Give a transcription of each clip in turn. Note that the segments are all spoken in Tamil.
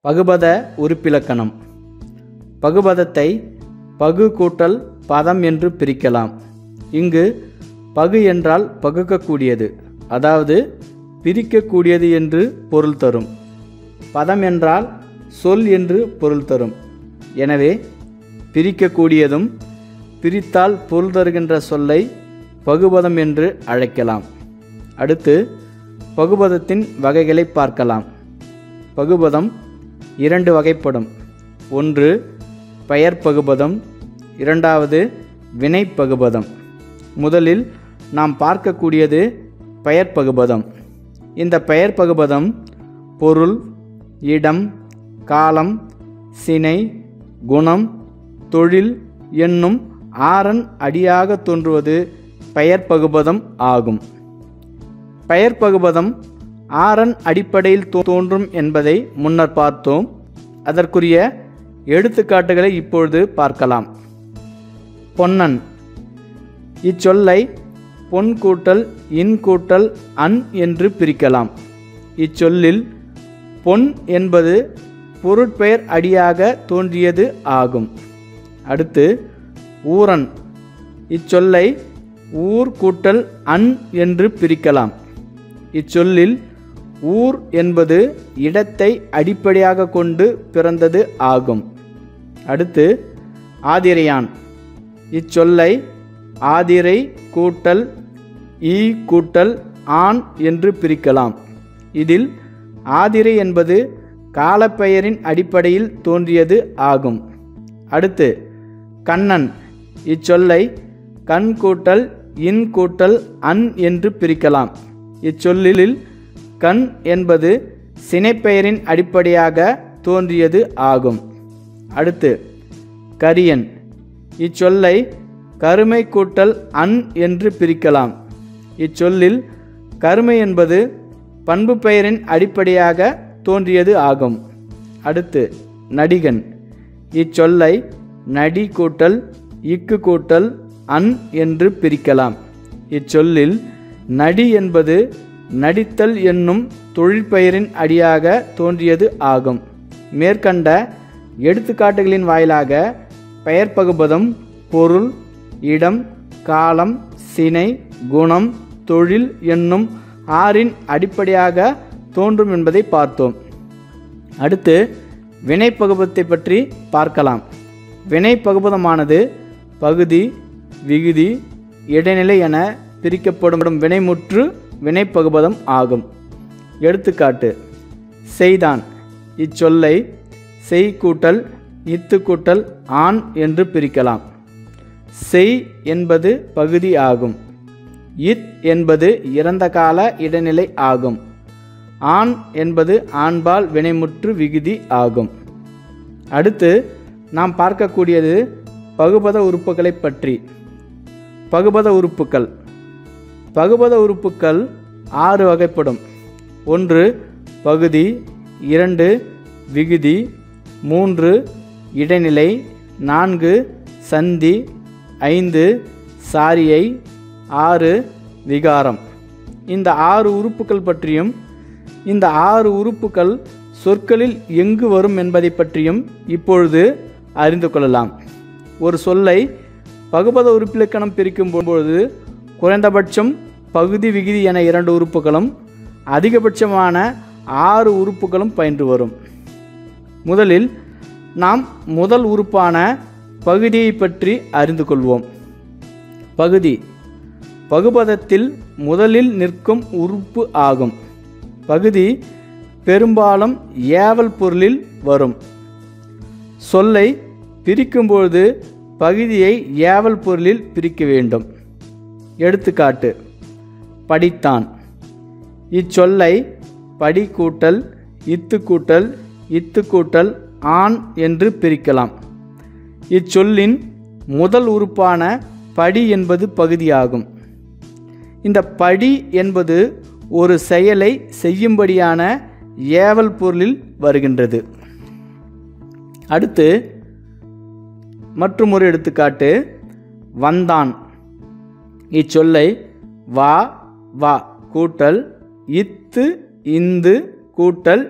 பகுபத உறுப்பிலக்கணம். பகுபதத்தை பகு கூட்டல் பதம் என்று பிரிக்கலாம். இங்கு பகு என்றால் பகுக்கக்கூடியது, அதாவது பிரிக்கக்கூடியது என்று பொருள் தரும். பதம் என்றால் சொல் என்று பொருள் தரும். எனவே பிரிக்கக்கூடியதும் பிரித்தால் பொருள் தருகின்ற சொல்லை பகுபதம் என்று அழைக்கலாம். அடுத்து பகுபதத்தின் வகைகளை பார்க்கலாம். பகுபதம் இரண்டு வகைப்படும். ஒன்று பெயர் பகுபதம், இரண்டாவது வினை பகுபதம். முதலில் நாம் பார்க்கக்கூடியது பெயர் பகுபதம். இந்த பெயர் பகுபதம் பொருள், இடம், காலம், சினை, குணம், தொழில் என்னும் ஆறன் அடியாக தோன்றுவது பெயர் பகுபதம் ஆகும். பெயர் பகுபதம் ஆறன் அடிப்படையில் தோன்றும் என்பதை முன்னர் பார்த்தோம். அதற்குரிய எடுத்துக்காட்டுகளை இப்பொழுது பார்க்கலாம். பொன்னன். இச்சொல்லை பொன் கூட்டல் இன் கூட்டல் அன் என்று பிரிக்கலாம். இச்சொல்லில் பொன் என்பது பொருட்பெயர் அடியாக தோன்றியது ஆகும். அடுத்து ஊரன். இச்சொல்லை ஊர் கூட்டல் அன் என்று பிரிக்கலாம். இச்சொல்லில் ஊர் என்பது இடத்தை அடிப்படையாக கொண்டு பிறந்தது ஆகும். அடுத்து ஆதிரையான். இச்சொல்லை ஆதிரை கூட்டல் ஈ கூட்டல் ஆண் என்று பிரிக்கலாம். இதில் ஆதிரை என்பது காலப்பெயரின் அடிப்படையில் தோன்றியது ஆகும். அடுத்து கண்ணன். இச்சொல்லை கண் கூட்டல் இன் கூட்டல் அன் என்று பிரிக்கலாம். இச்சொல்லில் கண் என்பது சினைப்பெயரின் அடிப்படையாக தோன்றியது ஆகும். அடுத்து கரியன். இச்சொல்லை கருமை கூட்டல் அன் என்று பிரிக்கலாம். இச்சொல்லில் கருமை என்பது பண்பு பெயரின் அடிப்படையாக தோன்றியது ஆகும். அடுத்து நடிகன். இச்சொல்லை நடி கூட்டல் இக்கு கூட்டல் அன் என்று பிரிக்கலாம். இச்சொல்லில் நடி என்பது நடித்தல் என்னும் தொழிற்பெயரின் அடியாக தோன்றியது ஆகும். மேற்கண்ட எடுத்துக்காட்டுகளின் வாயிலாக பெயர் பகுபதம் பொருள், இடம், காலம், சினை, குணம், தொழில் என்னும் ஆறின் அடிப்படையாக தோன்றும் என்பதை பார்த்தோம். அடுத்து வினை பகுபதத்தை பற்றி பார்க்கலாம். வினை பகுபதமானது பகுதி, விகுதி, இடைநிலை என பிரிக்கப்படும் வினைமுற்று வினை பகுபதம் ஆகும். எடுத்துக்காட்டு செய்தான். இச்சொல்லை செய் கூட்டல் இத்து கூட்டல் ஆண் என்று பிரிக்கலாம். செய் என்பது பகுதி ஆகும். இத் என்பது இறந்த கால இடைநிலை ஆகும். ஆண் என்பது ஆண்பால் வினைமுற்று விகுதி ஆகும். அடுத்து நாம் பார்க்கக்கூடியது பகுபத உறுப்புகளை பற்றி. பகுபத உறுப்புக்கள். பகுபத உறுப்புக்கள் 6 வகைப்படும். 1 பகுதி, 2 விகுதி, 3 இடைநிலை, 4 சந்தி, 5 சாரியை, 6 விகாரம். இந்த 6 உறுப்புக்கள் பற்றியும் இந்த 6 உறுப்புக்கள் சொற்களில் எங்கு வரும் என்பதை பற்றியும் இப்பொழுது அறிந்து கொள்ளலாம். ஒரு சொல்லை பகுபத உறுப்பிலக்கணம் பிரிக்கும் பொழுது குறைந்தபட்சம் பகுதி, விகுதி என 2 உறுப்புகளும் அதிகபட்சமான 6 உறுப்புகளும் பயின்று வரும். முதலில் நாம் முதல் உறுப்பான பகுதியை பற்றி அறிந்து கொள்வோம். பகுதி பகுபதத்தில் முதலில் நிற்கும் உறுப்பு ஆகும். பகுதி பெரும்பாலும் ஏவல் பொருளில் வரும். சொல்லை பிரிக்கும்பொழுது பகுதியை ஏவல் பொருளில் பிரிக்க வேண்டும். எடுத்துக்காட்டு படித்தான். இச்சொல்லை படி கூட்டல் இத்து கூட்டல் இத்து கூட்டல் ஆண் என்று பிரிக்கலாம். இச்சொல்லின் முதல் உறுப்பான படி என்பது பகுதியாகும். இந்த படி என்பது ஒரு செயலை செய்யும்படியான ஏவல் பொருளில் வருகின்றது. அடுத்து மற்றும் ஒரு எடுத்துக்காட்டு வந்தான். இச்சொல்லை வா வா கூட்டல் இத்து இந்து கூட்டல்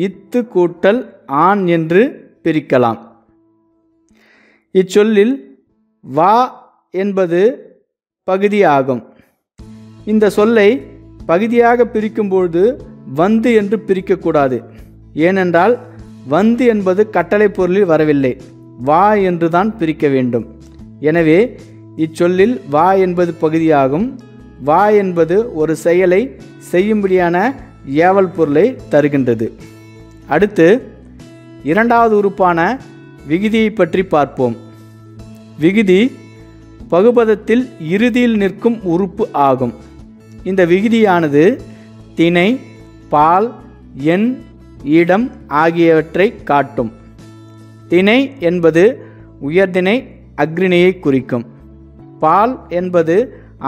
இத்து கூட்டல் ஆண் என்று பிரிக்கலாம். இச்சொல்லில் வா என்பது பகுதியாகும். இந்த சொல்லை பகுதியாக பிரிக்கும்பொழுது வந்து என்று பிரிக்கக்கூடாது. ஏனென்றால் வந்து என்பது கட்டளை பொருளில் வரவில்லை, வா என்று தான் பிரிக்க வேண்டும். எனவே இச்சொல்லில் வா என்பது பகுதியாகும். வா என்பது ஒரு செயலை செய்யும்படியான ஏவல் பொருளை தருகின்றது. அடுத்து இரண்டாவது உறுப்பான விகுதியை பற்றி பார்ப்போம். விகுதி பகுபதத்தில் இறுதியில் நிற்கும் உறுப்பு ஆகும். இந்த விகுதியானது திணை, பால், எண், இடம் ஆகியவற்றை காட்டும். திணை என்பது உயர்திணை அக்ரிணையை குறிக்கும். பால் என்பது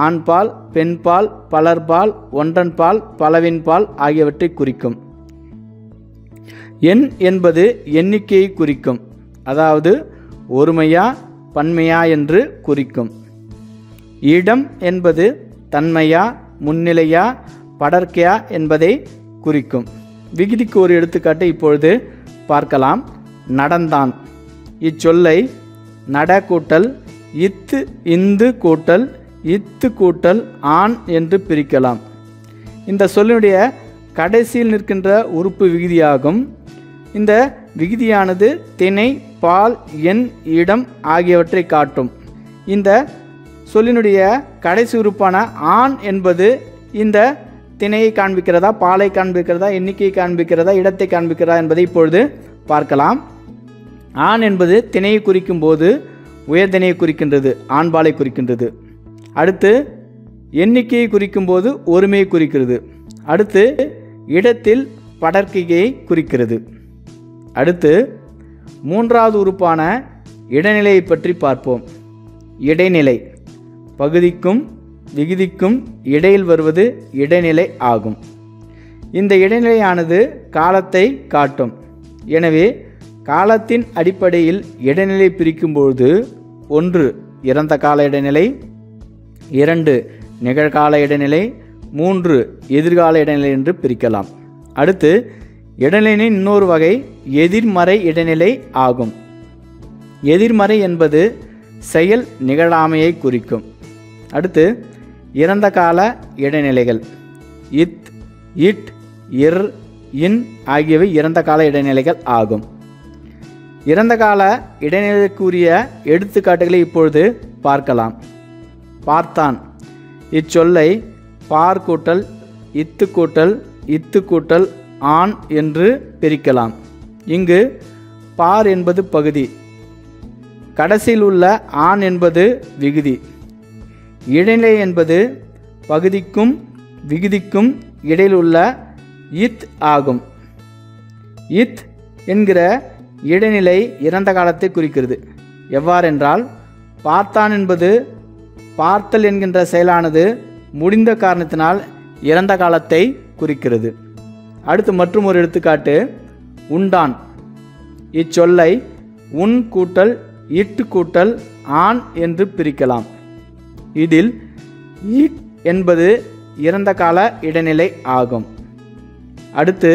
ஆண்பால், பெண்பால், பலர்பால், ஒன்றன்பால், பலவின்பால் ஆகியவற்றை குறிக்கும். எண் என்பது எண்ணிக்கையை குறிக்கும், அதாவது ஒருமையா பன்மையா என்று குறிக்கும். இடம் என்பது தன்மையா முன்னிலையா படர்க்கையா என்பதை குறிக்கும். விகுதிக்கு ஒரு எடுத்துக்காட்டை இப்பொழுது பார்க்கலாம். நடந்தான். இச்சொல்லை நட கூட்டல் இத்து இந்து கூட்டல் இத்து கூட்டல் ஆண் என்று பிரிக்கலாம். இந்த சொல்லினுடைய கடைசியில் நிற்கின்ற உறுப்பு விகுதியாகும். இந்த விகுதியானது திணை, பால், எண், இடம் ஆகியவற்றை காட்டும். இந்த சொல்லினுடைய கடைசி உறுப்பான ஆண் என்பது இந்த திணையை காண்பிக்கிறதா, பாலை காண்பிக்கிறதா, எண்ணிக்கையை காண்பிக்கிறதா, இடத்தை காண்பிக்கிறதா என்பதை இப்பொழுது பார்க்கலாம். ஆண் என்பது திணையை குறிக்கும் போது உயர்திணையை குறிக்கின்றது, ஆண்பாலை குறிக்கின்றது. அடுத்து எண்ணிக்கையை குறிக்கும் போது ஒருமையை குறிக்கிறது. அடுத்து இடத்தில் படர்க்கையை குறிக்கிறது. அடுத்து மூன்றாவது உறுப்பான இடைநிலையை பற்றி பார்ப்போம். இடைநிலை பகுதிக்கும் விகுதிக்கும் இடையில் வருவது இடைநிலை ஆகும். இந்த இடைநிலையானது காலத்தை காட்டும். எனவே காலத்தின் அடிப்படையில் இடைநிலை பிரிக்கும்போது 1 இறந்த கால இடைநிலை, 2 நிகழ்கால இடைநிலை, 3 எதிர்கால இடைநிலை என்று பிரிக்கலாம். அடுத்து இடைநிலையின் இன்னொரு வகை எதிர்மறை இடைநிலை ஆகும். எதிர்மறை என்பது செயல் நிகழாமையை குறிக்கும். அடுத்து இறந்த கால இடைநிலைகள் இத், இட், இர், இன் ஆகியவை இறந்த கால இடைநிலைகள் ஆகும். இறந்த கால இடைநிலைக்குரிய எடுத்துக்காட்டுகளை இப்பொழுது பார்க்கலாம். பார்த்தான். இச்சொல்லை பார் கூட்டல் இத்து கூட்டல் இத்து கூட்டல் ஆண் என்று பிரிக்கலாம். இங்கு பார் என்பது பகுதி, கடைசியில் உள்ள ஆண் என்பது விகுதி. இடைநிலை என்பது பகுதிக்கும் விகுதிக்கும் இடையில் உள்ள இத் ஆகும். இத் என்கிற இடைநிலை இறந்த காலத்தை குறிக்கிறது. எவ்வாறென்றால் பார்த்தான் என்பது பார்த்தல் என்கின்ற செயலானது முடிந்த காரணத்தினால் இறந்த காலத்தை குறிக்கிறது. அடுத்து மற்றும் ஒரு எடுத்துக்காட்டு உண்டான். இச்சொல்லை உன் கூட்டல் இட்டு கூட்டல் ஆண் என்று பிரிக்கலாம். இதில் இட் என்பது இறந்த கால இடைநிலை ஆகும். அடுத்து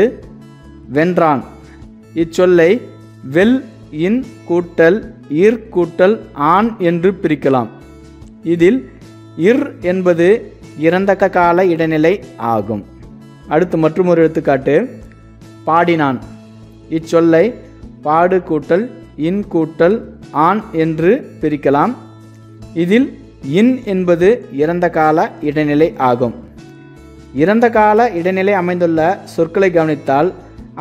வென்றான். இச்சொல்லை வெல் இன் கூட்டல் இர் கூட்டல் ஆண் என்று பிரிக்கலாம். இதில் இர் என்பது இறந்த கால இடைநிலை ஆகும். அடுத்து மற்றும் ஒரு எடுத்துக்காட்டு பாடினான். இச்சொல்லை பாடு கூட்டல் இன் கூட்டல் ஆண் என்று பிரிக்கலாம். இதில் இன் என்பது இறந்த கால இடைநிலை ஆகும். இறந்த கால இடைநிலை அமைந்துள்ள சொற்களை கவனித்தால்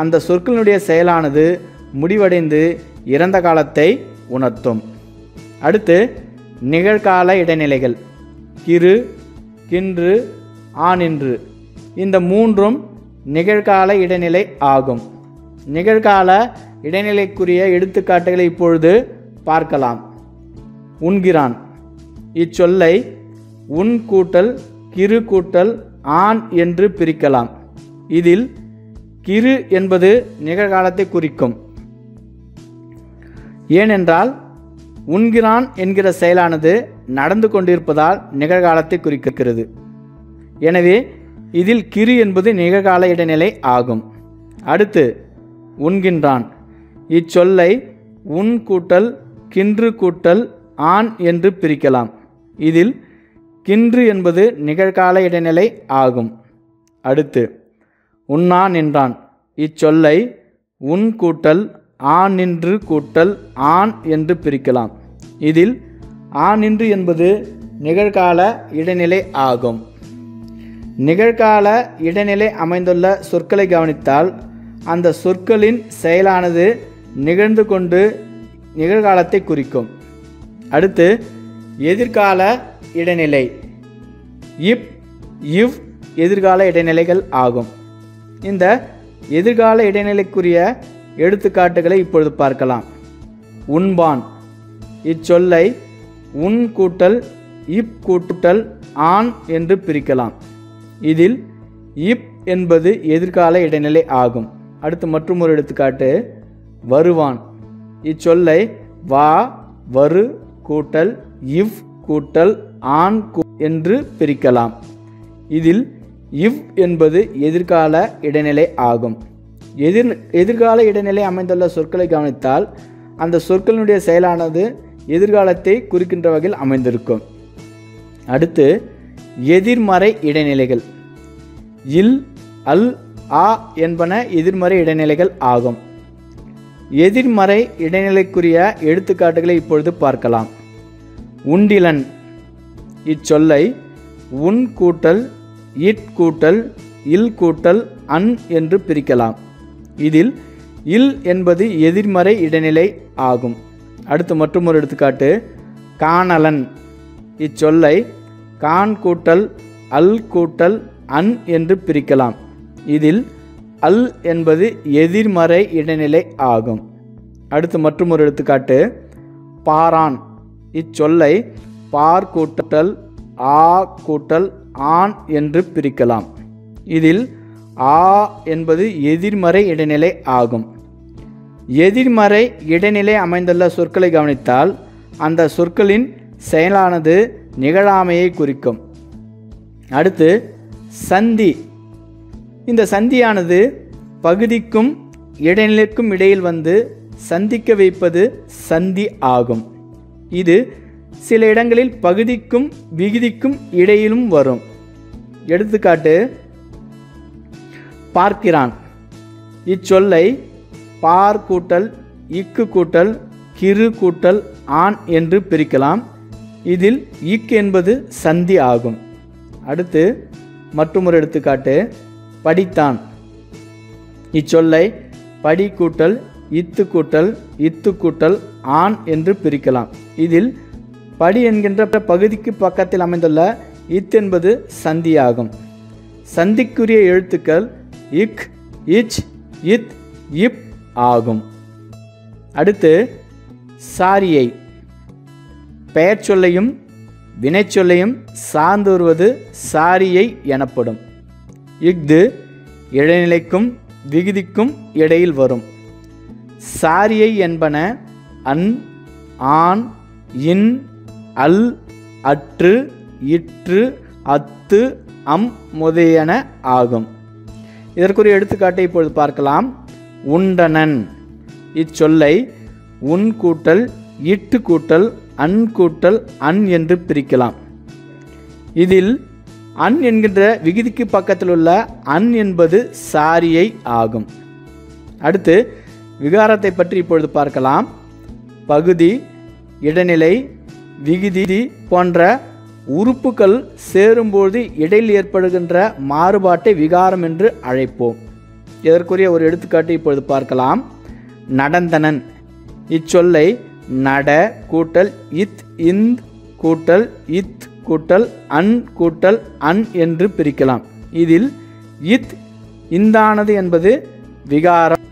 அந்த சொற்களினுடைய செயலானது முடிவடைந்து இறந்த காலத்தை உணர்த்தும். அடுத்து நிகழ்கால இடைநிலைகள் கிறு, கின்று, ஆனின்று. இந்த மூன்றும் நிகழ்கால இடைநிலை ஆகும். நிகழ்கால இடைநிலைக்குரிய எடுத்துக்காட்டுகளை இப்பொழுது பார்க்கலாம். உண்கிறான். இச்சொல்லை உன் கூட்டல் கிறு கூட்டல் ஆண் என்று பிரிக்கலாம். இதில் கிறு என்பது நிகழ்காலத்தை குறிக்கும். ஏனென்றால் உண்கிறான் என்கிற செயலானது நடந்து கொண்டிருப்பதால் நிகழ்காலத்தை குறிக்கிறது. எனவே இதில் கிறு என்பது நிகழ்கால இடைநிலை ஆகும். அடுத்து உண்கின்றான். இச்சொல்லை உன் கூட்டல் கின்று கூட்டல் ஆன் என்று பிரிக்கலாம். இதில் கின்று என்பது நிகழ்கால இடைநிலை ஆகும். அடுத்து உண்ணான் என்றான். இச்சொல்லை உன் கூட்டல் ஆன் நின்று கூட்டல் ஆன் என்று பிரிக்கலாம். இதில் ஆன் நின்று என்பது நிகழ்கால இடைநிலை ஆகும். நிகழ்கால இடைநிலை அமைந்துள்ள சொற்களை கவனித்தால் அந்த சொற்களின் செயலானது நிகழ்ந்து கொண்டு நிகழ்காலத்தை குறிக்கும். அடுத்து எதிர்கால இடைநிலை. இப் இவ் எதிர்கால இடைநிலைகள் ஆகும். இந்த எதிர்கால இடைநிலைக்குரிய எடுத்துக்காட்டுகளை இப்பொழுது பார்க்கலாம். உண்பான். இச்சொல்லை உன் கூட்டல் இப் கூட்டல் ஆன் என்று பிரிக்கலாம். இதில் இப் என்பது எதிர்கால இடைநிலை ஆகும். அடுத்து மற்றும் ஒரு எடுத்துக்காட்டு வருவான். இச்சொல்லை வா வரு கூட்டல் இவ் கூட்டல் ஆன் என்று பிரிக்கலாம். இதில் இவ் என்பது எதிர்கால இடைநிலை ஆகும். எதிர்கால இடைநிலை அமைந்துள்ள சொற்களை கவனித்தால் அந்த சொற்களினுடைய செயலானது எதிர்காலத்தை குறிக்கின்ற வகையில் அமைந்திருக்கும். அடுத்து எதிர்மறை இடைநிலைகள். இல் அல் ஆ என்பன எதிர்மறை இடைநிலைகள் ஆகும். எதிர்மறை இடைநிலைக்குரிய எடுத்துக்காட்டுகளை இப்பொழுது பார்க்கலாம். உண்டிலன். இச்சொல்லை உன் கூட்டல் இட் கூட்டல் இல் கூட்டல் அன் என்று பிரிக்கலாம். இதில் இல் என்பது எதிர்மறை இடைநிலை ஆகும். அடுத்து மற்றும் ஒரு எடுத்துக்காட்டு காணலன். இச்சொல்லை கான் கூட்டல் அல் கூட்டல் அன் என்று பிரிக்கலாம். இதில் அல் என்பது எதிர்மறை இடைநிலை ஆகும். அடுத்து மற்றும் ஒரு எடுத்துக்காட்டு பாரான். இச்சொல்லை பார் கூட்டல் ஆ கூட்டல் ஆன் என்று பிரிக்கலாம். இதில் ஆ என்பது எதிர்மறை இடைநிலை ஆகும். எதிர்மறை இடைநிலை அமைந்துள்ள சொற்களை கவனித்தால் அந்த சொற்களின் செயலானது நிகழாமையை குறிக்கும். அடுத்து சந்தி. இந்த சந்தியானது பகுதிக்கும் இடைநிலைக்கும் இடையில் வந்து சந்திக்க வைப்பது சந்தி ஆகும். இது சில இடங்களில் பகுதிக்கும் விகுதிக்கும் இடையிலும் வரும். எடுத்துக்காட்டு பார்க்கிறான். இச்சொல்லை பார் கூட்டல் இக்கு கூட்டல் கிரு கூட்டல் ஆன் என்று பிரிக்கலாம். இதில் இக் என்பது சந்தி ஆகும். அடுத்து மற்றொரு எடுத்துக்காட்டு படித்தான். இச்சொல்லை படி கூட்டல் இத்து கூட்டல் இத்து கூட்டல் ஆன் என்று பிரிக்கலாம். இதில் படி என்கின்ற பகுதிக்கு பக்கத்தில் அமைந்துள்ள இத் என்பது சந்தியாகும். சந்திக்குரிய எழுத்துக்கள் இக் இச் இத் இப் ஆகும். அடுத்து சாரியை. பெயர் சொல்லையும் வினைச்சொல்லையும் சார்ந்து வருவது சாரியை எனப்படும். இஃது இடைநிலைக்கும் விகுதிக்கும் இடையில் வரும். சாரியை என்பன அன் ஆன் இன் அல் அற்று இற்று அத்து அம் முதலியன ஆகும். இதற்குரிய எடுத்துக்காட்டை இப்பொழுது பார்க்கலாம். உண்டனன். இச்சொல்லை உன் கூட்டல் இட்டு கூட்டல் அன் கூட்டல் அன் என்று பிரிக்கலாம். இதில் அன் என்கின்ற விகுதிக்கு பக்கத்தில் உள்ள அன் என்பது சாரியை ஆகும். அடுத்து விகாரத்தை பற்றி இப்பொழுது பார்க்கலாம். பகுதி, இடைநிலை, விகுதி போன்ற உறுப்புகள் சேரும்போது இடையில் ஏற்படுகின்ற மாறுபாட்டை விகாரம் என்று அழைப்போம். இதற்குரிய ஒரு எடுத்துக்காட்டு இப்பொழுது பார்க்கலாம். நடந்தனன். இச்சொல்லை நட கூட்டல் இத் இந்த் கூட்டல் இத் கூட்டல் அன் கூட்டல் அன் என்று பிரிக்கலாம். இதில் இத் இந்தானது என்பது விகாரம்.